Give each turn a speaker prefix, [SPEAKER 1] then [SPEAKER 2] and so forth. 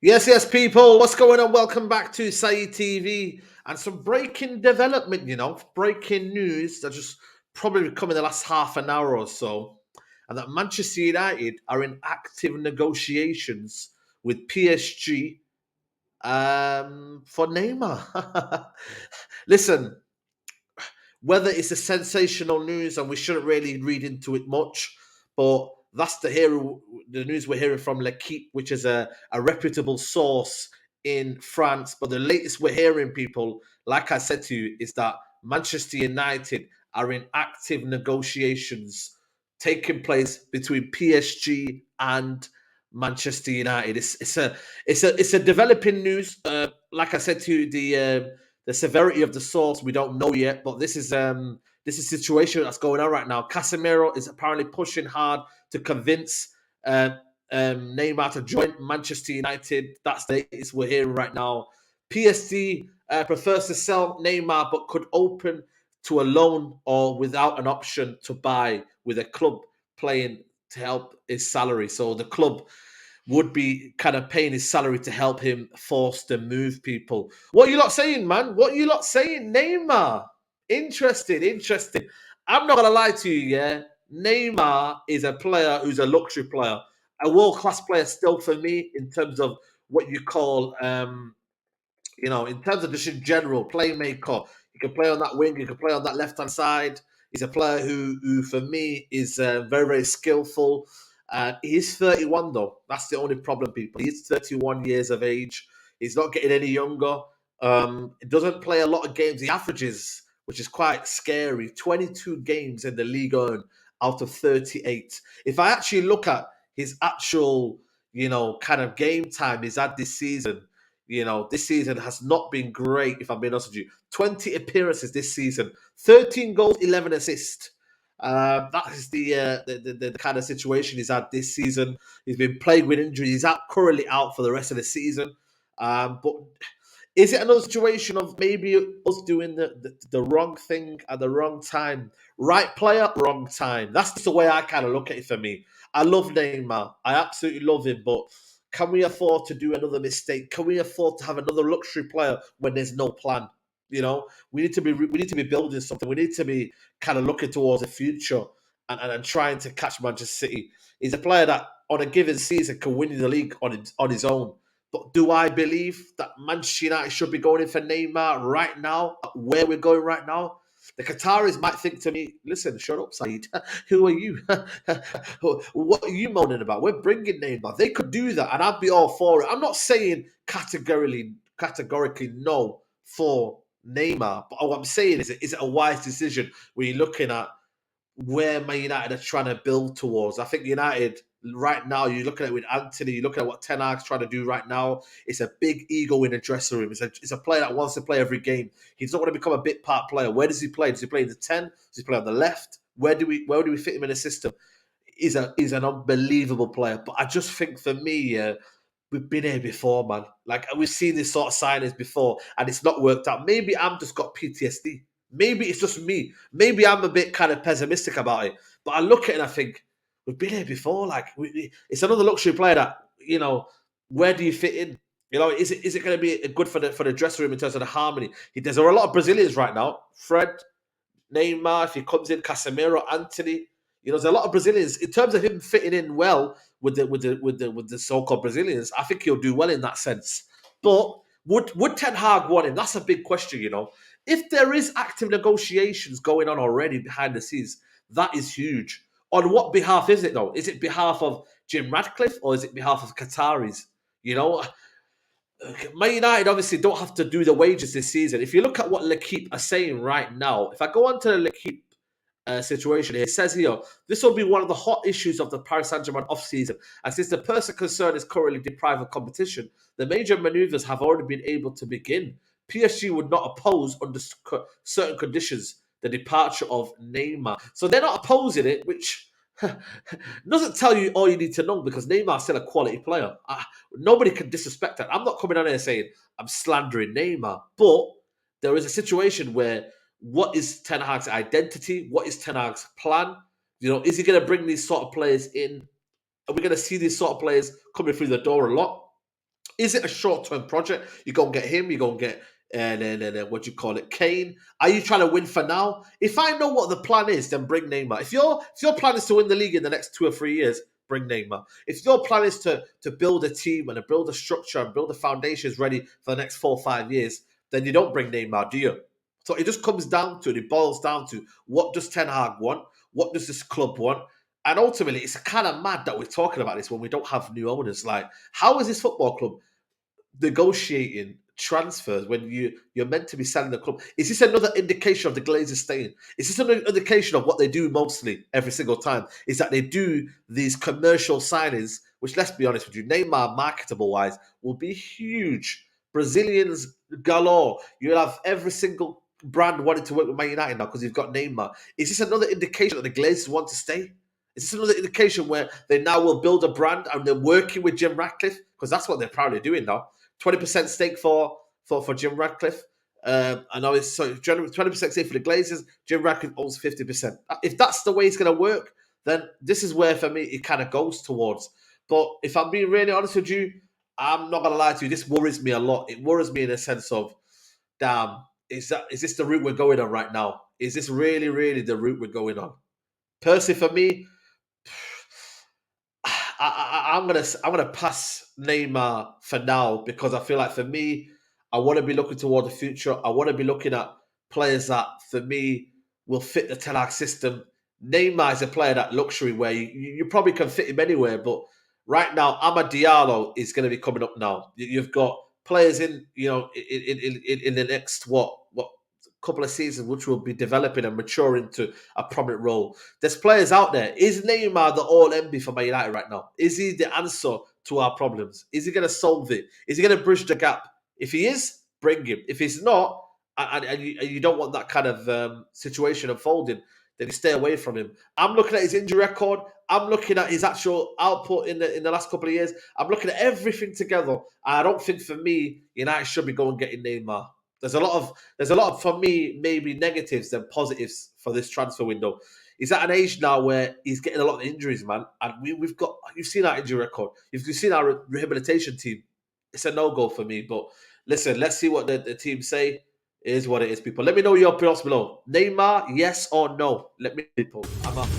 [SPEAKER 1] Yes, people. What's going on? Welcome back to Saeed TV. And some breaking development, breaking news that just probably come in the last half an hour or so. And that Manchester United are in active negotiations with PSG for Neymar. Listen, whether it's a sensational news and we shouldn't really read into it much, but that's the news we're hearing from L'Equipe, which is a reputable source in France. But the latest we're hearing, people, like I said to you, is that Manchester United are in active negotiations taking place between PSG and Manchester United. It's a developing news. Like I said to you, the severity of the source we don't know yet, but this is a situation that's going on right now. Casemiro is apparently pushing hard to convince uh, Neymar to join Manchester United. That's the latest we're hearing right now. PSG prefers to sell Neymar, but could open to a loan or without an option to buy, with a club playing to help his salary. So the club would be kind of paying his salary to help him force the move, people. What are you lot saying, man? What are you lot saying? Neymar. Interesting. I'm not going to lie to you, yeah? Neymar is a player who's a luxury player, a world-class player still for me in terms of what you call, in terms of just in general, playmaker. He can play on that wing, he can play on that left-hand side. He's a player who for me, is very, very skillful. He's 31, though. That's the only problem, people. He's 31 years of age. He's not getting any younger. He doesn't play a lot of games. He averages, which is quite scary, 22 games in the league on out of 38. If I actually look at his actual, kind of game time he's had this season, this season has not been great, if I'm being honest with you. 20 appearances this season, 13 goals, 11 assists. That is the kind of situation he's had this season. He's been plagued with injuries. He's currently out for the rest of the season. But is it another situation of maybe us doing the wrong thing at the wrong time? Right player, wrong time. That's just the way I kind of look at it for me. I love Neymar. I absolutely love him, but can we afford to do another mistake? Can we afford to have another luxury player when there's no plan? We need to be building something. We need to be kind of looking towards the future and trying to catch Manchester City. He's a player that on a given season can win the league on his own. But do I believe that Manchester United should be going in for Neymar right now, where we're going right now? The Qataris might think to me, listen, shut up, Saeed. Who are you? What are you moaning about? We're bringing Neymar. They could do that, and I'd be all for it. I'm not saying categorically no for Neymar, but what I'm saying is it a wise decision when you're looking at where Man United are trying to build towards? I think United right now, you're looking at it with Anthony, you're looking at what Ten Hag's trying to do right now. It's a big ego in the dressing room. It's a player that wants to play every game. He's not going to become a bit part player. Where does he play? Does he play in the 10? Does he play on the left? Where do we fit him in the system? He's an unbelievable player. But I just think for me, we've been here before, man. Like we've seen this sort of signings before, and it's not worked out. Maybe I'm just got PTSD. Maybe it's just me. Maybe I'm a bit kind of pessimistic about it. But I look at it and I think we've been here before. Like it's another luxury player that where do you fit in? Is it going to be good for the dressing room in terms of the harmony? There's a lot of Brazilians right now. Fred, Neymar, if he comes in, Casemiro, Anthony. There's a lot of Brazilians in terms of him fitting in well with the so-called Brazilians. I think he'll do well in that sense. But would Ten Hag want him? That's a big question. If there is active negotiations going on already behind the scenes, that is huge. On what behalf is it though? Is it behalf of Jim Radcliffe or is it behalf of Qataris? You know, Man United obviously don't have to do the wages this season. If you look at what L'Equipe are saying right now, if I go on to the L'Equipe situation here, it says here, this will be one of the hot issues of the Paris Saint-Germain off-season. And since the person concerned is currently deprived of competition, the major maneuvers have already been able to begin. PSG would not oppose under certain conditions the departure of Neymar. So they're not opposing it, which doesn't tell you all you need to know because Neymar's still a quality player. Nobody can disrespect that. I'm not coming on here saying I'm slandering Neymar, but there is a situation where what is Ten Hag's identity? What is Ten Hag's plan? Is he going to bring these sort of players in? Are we going to see these sort of players coming through the door a lot? Is it a short-term project? You go and get him, you go and get what do you call it, Kane. Are you trying to win for now? If I know what the plan is, then bring Neymar. If your plan is to win the league in the next 2 or 3 years, bring Neymar. If your plan is to build a team and to build a structure and build the foundations ready for the next 4 or 5 years, then you don't bring Neymar, do you? So it just comes down to it. It boils down to what does Ten Hag want? What does this club want? And ultimately, it's kind of mad that we're talking about this when we don't have new owners. Like, how is this football club negotiating transfers when you're meant to be selling the club? Is this another indication of the Glazers staying? Is this another indication of what they do mostly every single time? Is that they do these commercial signings, which, let's be honest with you, Neymar, marketable wise, will be huge. Brazilians galore. You'll have every single brand wanting to work with Man United now because you've got Neymar. Is this another indication that the Glazers want to stay? Is this another indication where they now will build a brand and they're working with Jim Ratcliffe? Because that's what they're probably doing now. 20% stake for Jim Ratcliffe. I know it's 20% stake for the Glazers. Jim Ratcliffe owns 50%. If that's the way it's going to work, then this is where, for me, it kind of goes towards. But if I'm being really honest with you, I'm not going to lie to you. This worries me a lot. It worries me in a sense of, damn, is this the route we're going on right now? Is this really, really the route we're going on? Personally, for me, I'm gonna pass Neymar for now because I feel like, for me, I want to be looking toward the future. I want to be looking at players that, for me, will fit the Ten Hag system. Neymar is a player that luxury where you probably can fit him anywhere, but right now, Amad Diallo is going to be coming up now. You've got players in the next what couple of seasons which will be developing and maturing to a prominent role. There's players out there. Is Neymar the all MB for Man United right now? Is he the answer to our problems? Is he going to solve it? Is he going to bridge the gap? If he is, bring him. If he's not, and you don't want that kind of situation unfolding, then you stay away from him. I'm looking at his injury record. I'm looking at his actual output in the last couple of years. I'm looking at everything together. I don't think, for me, United should be going getting Neymar. There's a lot of, for me, maybe negatives than positives for this transfer window. He's at an age now where he's getting a lot of injuries, man. And you've seen our injury record. You've seen our rehabilitation team. It's a no-go for me. But listen, let's see what the team say. It is what it is, people. Let me know your opinions below. Neymar, yes or no? Let me know, people. I'm up.